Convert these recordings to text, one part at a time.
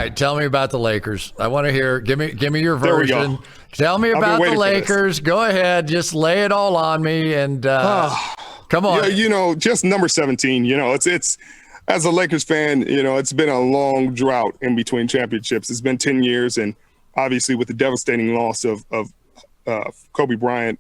right, tell me about the Lakers. I want to hear. Give me your version. Tell me about the Lakers. Go ahead, just lay it all on me, and come on. Yeah, just number 17. It's as a Lakers fan, it's been a long drought in between championships. It's been 10 years, and obviously with the devastating loss of Kobe Bryant,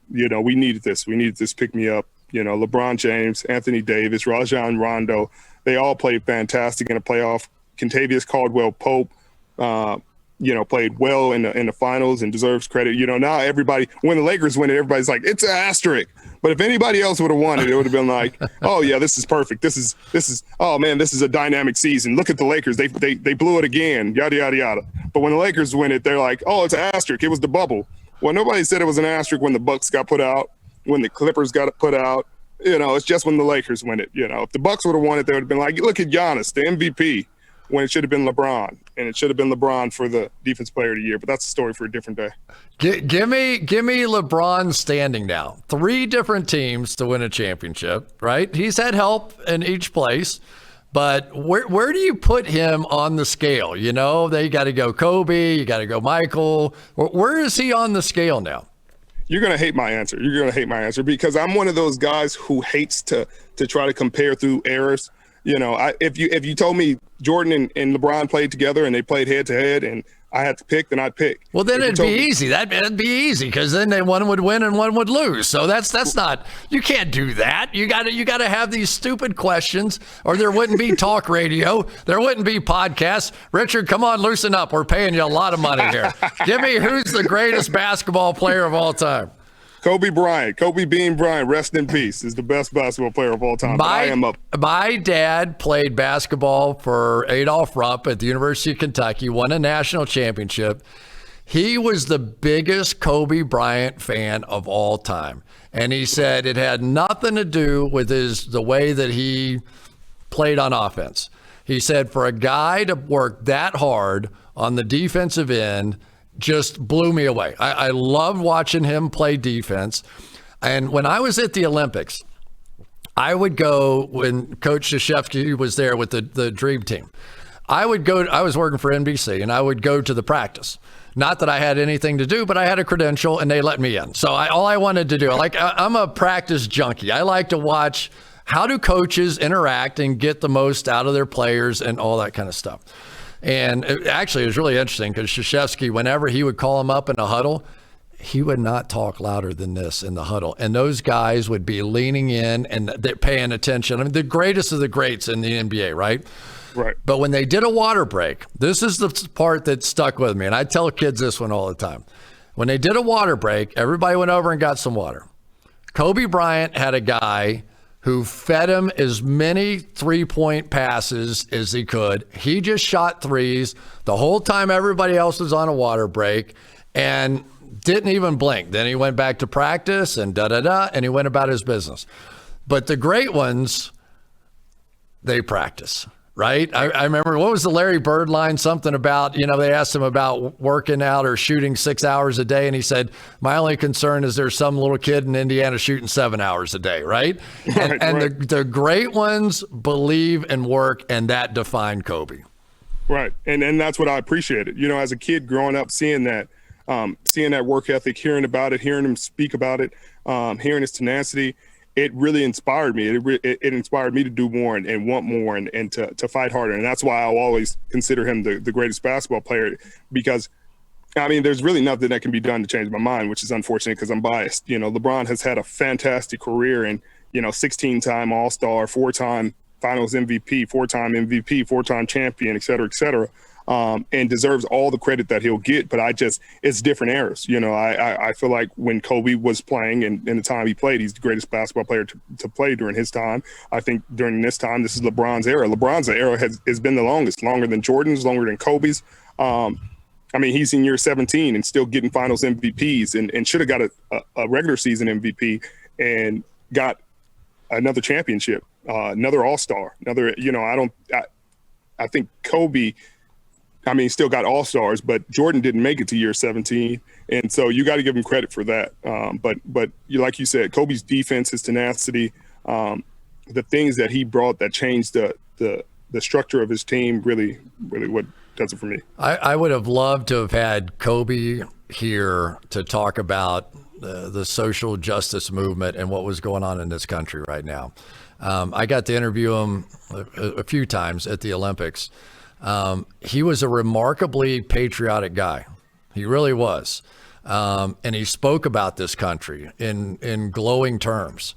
we needed this. We needed this pick me up. LeBron James, Anthony Davis, Rajon Rondo, they all played fantastic in the playoff. Kentavious Caldwell-Pope, played well in the finals and deserves credit. Now everybody, when the Lakers win it, everybody's like, it's an asterisk. But if anybody else would have won it, it would have been like, oh yeah, this is perfect. This is oh man, this is a dynamic season. Look at the Lakers. They blew it again, yada, yada, yada. But when the Lakers win it, they're like, oh, it's an asterisk. It was the bubble. Well, nobody said it was an asterisk when the Bucks got put out, when the Clippers got put out. It's just when the Lakers win it. If the Bucks would have won it, they would have been like, look at Giannis, the MVP, when it should have been LeBron, and it should have been LeBron for the Defense Player of the Year. But that's a story for a different day. Give me LeBron standing now. 3 different teams to win a championship, right? He's had help in each place, but where do you put him on the scale? They got to go Kobe, you got to go Michael. Where is he on the scale now? You're going to hate my answer. You're going to hate my answer because I'm one of those guys who hates to try to compare through errors. If you told me Jordan and LeBron played together and they played head to head and I had to pick, then I'd pick. Well, then it'd be easy. That'd be easy because then one would win and one would lose. So that's not. You can't do that. You got to have these stupid questions, or there wouldn't be talk radio. There wouldn't be podcasts. Richard, come on, loosen up. We're paying you a lot of money here. Give me who's the greatest basketball player of all time. Kobe Bryant, Kobe Bean Bryant, rest in peace, is the best basketball player of all time. My dad played basketball for Adolph Rupp at the University of Kentucky, won a national championship. He was the biggest Kobe Bryant fan of all time. And he said it had nothing to do with the way that he played on offense. He said for a guy to work that hard on the defensive end just blew me away. I loved watching him play defense. And when I was at the Olympics, I would go when Coach Krzyzewski was there with the Dream Team. I was working for NBC, and I would go to the practice. Not that I had anything to do, but I had a credential, and they let me in. So all I wanted to do, I'm a practice junkie. I like to watch how do coaches interact and get the most out of their players and all that kind of stuff. And it was really interesting because Krzyzewski, whenever he would call him up in a huddle, he would not talk louder than this in the huddle. And those guys would be leaning in and they're paying attention. I mean, the greatest of the greats in the NBA, right? Right. But when they did a water break, this is the part that stuck with me. And I tell kids this one all the time. When they did a water break, everybody went over and got some water. Kobe Bryant had a guy who fed him as many three-point passes as he could. He just shot threes the whole time everybody else was on a water break and didn't even blink. Then he went back to practice and and he went about his business. But the great ones, they practice. Right? I remember, what was the Larry Bird line? Something about, they asked him about working out or shooting 6 hours a day. And he said, my only concern is there's some little kid in Indiana shooting 7 hours a day. Right. And the great ones believe and work, and that defined Kobe. Right. And that's what I appreciated. As a kid growing up, seeing that work ethic, hearing about it, hearing him speak about it, hearing his tenacity. It really inspired me. It inspired me to do more and want more and to fight harder. And that's why I'll always consider him the greatest basketball player because, there's really nothing that can be done to change my mind, which is unfortunate because I'm biased. LeBron has had a fantastic career and, 16-time All-Star, 4-time Finals MVP, 4-time MVP, 4-time champion, et cetera, and deserves all the credit that he'll get. But it's different eras. I feel like when Kobe was playing and the time he played, he's the greatest basketball player to play during his time. I think during this time, this is LeBron's era. LeBron's era has been the longest, longer than Jordan's, longer than Kobe's. He's in year 17 and still getting finals MVPs and should have got a regular season MVP and got another championship, another All-Star, I think Kobe, still got All-Stars, but Jordan didn't make it to year 17. And so you got to give him credit for that. But like you said, Kobe's defense, his tenacity, the things that he brought that changed the structure of his team really what it for me. I would have loved to have had Kobe here to talk about the social justice movement and what was going on in this country right now. I got to interview him a few times at the Olympics. He was a remarkably patriotic guy. He really was. And he spoke about this country in glowing terms.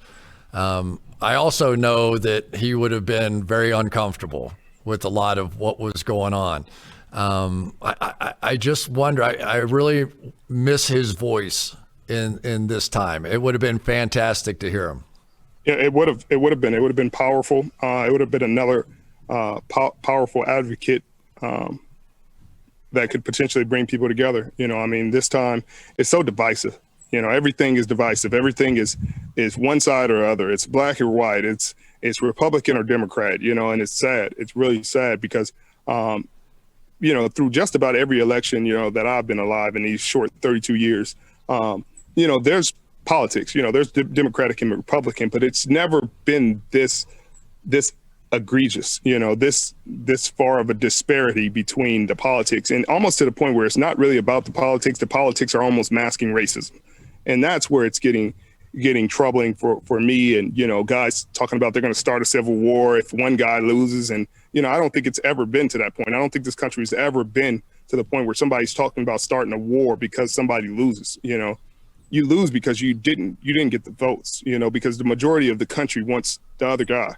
I also know that he would have been very uncomfortable with a lot of what was going on. I just wonder, I really miss his voice in this time. It would have been fantastic to hear him. Yeah, it would have been powerful. It would have been another powerful advocate that could potentially bring people together. I mean, this time it's so divisive. Everything is divisive. Everything is one side or other. It's black or white. It's Republican or Democrat. And it's sad. It's really sad because through just about every election that I've been alive in these short 32 years, there's politics. There's Democratic and Republican, but it's never been this egregious, this far of a disparity between the politics, and almost to the point where it's not really about the politics. The politics are almost masking racism. And that's where it's getting troubling for me. And, guys talking about they're going to start a civil war if one guy loses. And, I don't think it's ever been to that point. I don't think this country has ever been to the point where somebody's talking about starting a war because somebody loses. You lose because you didn't get the votes, because the majority of the country wants the other guy.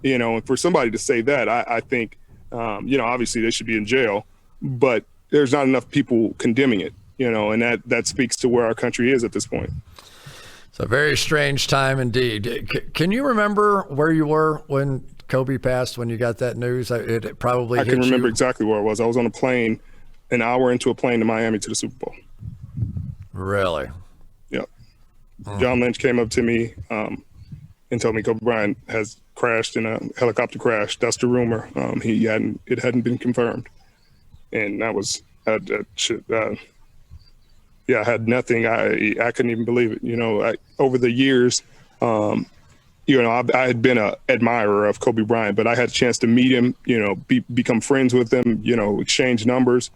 And for somebody to say that, I think, obviously they should be in jail, but there's not enough people condemning it, and that speaks to where our country is at this point. It's a very strange time indeed. Can you remember where you were when Kobe passed, when you got that news? It probably I can remember exactly where I was. I was on a plane, an hour into a plane to Miami to the Super Bowl. Really? Yep. John Lynch came up to me and told me Kobe Bryant has crashed in a helicopter crash. That's the rumor. It hadn't been confirmed, and that was I had nothing. I couldn't even believe it. Over the years, I had been an admirer of Kobe Bryant, but I had a chance to meet him, become friends with him, exchange numbers.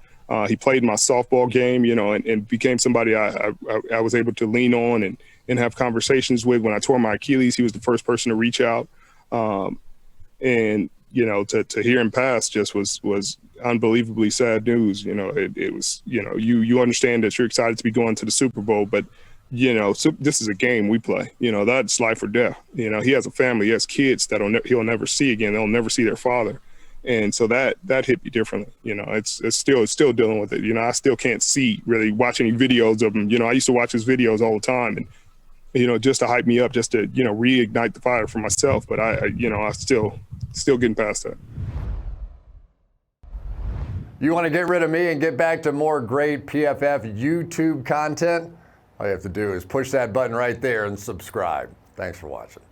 He played my softball game, and became somebody I was able to lean on and have conversations with. When I tore my Achilles, he was the first person to reach out. And to hear him pass just was unbelievably sad news. It was, you understand that you're excited to be going to the Super Bowl, but this is a game we play. That's life or death. He has a family, he has kids that he'll never see again. They'll never see their father. And so that hit me differently. It's still dealing with it. I still can't really watch any videos of him. I used to watch his videos all the time, and just to hype me up, just to reignite the fire for myself. But I still getting past that. You want to get rid of me and get back to more great PFF YouTube content? All you have to do is push that button right there and subscribe. Thanks for watching.